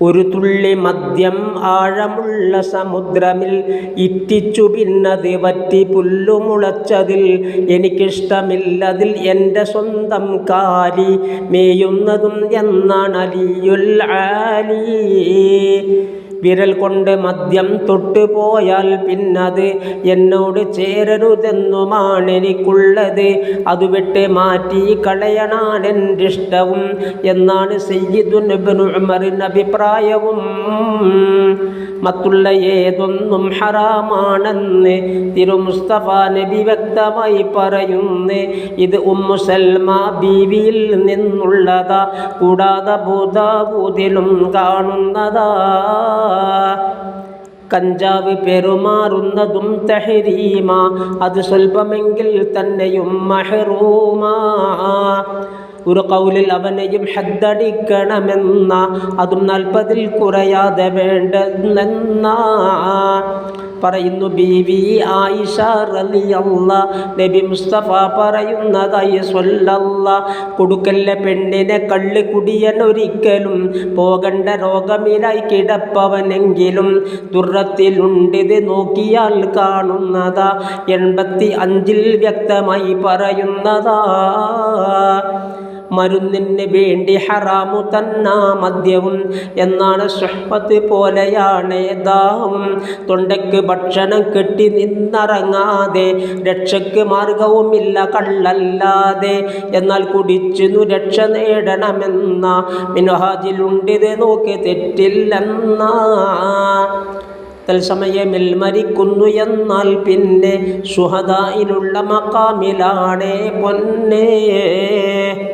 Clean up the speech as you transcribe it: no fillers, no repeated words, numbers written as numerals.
ഒരു തുള്ളി മദ്യം ആഴമുള്ള സമുദ്രമിൽ ഇറ്റിച്ചു പിന്നത് വറ്റി പുല്ലുമുളച്ചതിൽ എനിക്കിഷ്ടമില്ലതിൽ എൻ്റെ സ്വന്തം കാലി മേയുന്നതും എന്നാണ് അലിയുൽ ആലി. വിരൽ കൊണ്ട് മദ്യം തൊട്ടുപോയാൽ പിന്നത് എന്നോട് ചേരരുതെന്നുമാണെനിക്കുള്ളത്. അത് വിട്ട് മാറ്റി കളയണാണെൻ്റെ ഇഷ്ടവും എന്നാണ് സയ്യിദുൻ ഇബ്നു ഉമറിൻ്റെ അഭിപ്രായവും. മറ്റുള്ള ഏതൊന്നും ഹറാമാണെന്ന് തിരുമുസ്തഫ നബി വ്യക്തമായി പറയുന്നു. ഇത് ഉമ്മു സൽമ ബീവിയിൽ നിന്നുള്ളതാ, കൂടാതെ അബൂദാവൂദിലും കാണുന്നതാ. കഞ്ചാവ് പെരുമാറുന്നതും തഹരീമ, അത് സ്വൽപമെങ്കിൽ തന്നെയും മഹ്റൂമാ. ഒരു കൗലിൽ അവനെയും ഹദ്ദടിക്കണമെന്ന, അതും 40 കുറയാതെ വേണ്ടെന്ന പറയുന്നു ബീവി ആയിഷ റളിയല്ലാഹ്. നബി മുസ്തഫ പറയുന്നതായി സ്വല്ലല്ലാഹ്, കൊടുക്കല്ല പെണ്ണിനെ കള്ള് കുടിയൻ ഒരിക്കലും പോകണ്ട രോഗമിലായി കിടപ്പവനെങ്കിലും ദുർറത്തിലുണ്ടിത് നോക്കിയാൽ കാണുന്നതാ. 85 വ്യക്തമായി പറയുന്നതാ. മരുന്നിന് വേണ്ടി ഹറാമു തന്ന മദ്യവും എന്നാണ് സുഹ്ബത്ത് പോലെയാണ് ദാഹം. തൊണ്ടയ്ക്ക് ഭക്ഷണം കെട്ടി നിന്നിറങ്ങാതെ രക്ഷയ്ക്ക് മാർഗവുമില്ല കള്ളല്ലാതെ. എന്നാൽ കുടിച്ചു രക്ഷ നേടണമെന്ന മിൻഹാജിലുണ്ടിത് നോക്കി തെറ്റില്ലെന്ന. തൽസമയമിൽ മരിക്കുന്നു എന്നാൽ പിന്നെ ശുഹദായിലുള്ള മഖാമിലാണ് പൊന്നേ.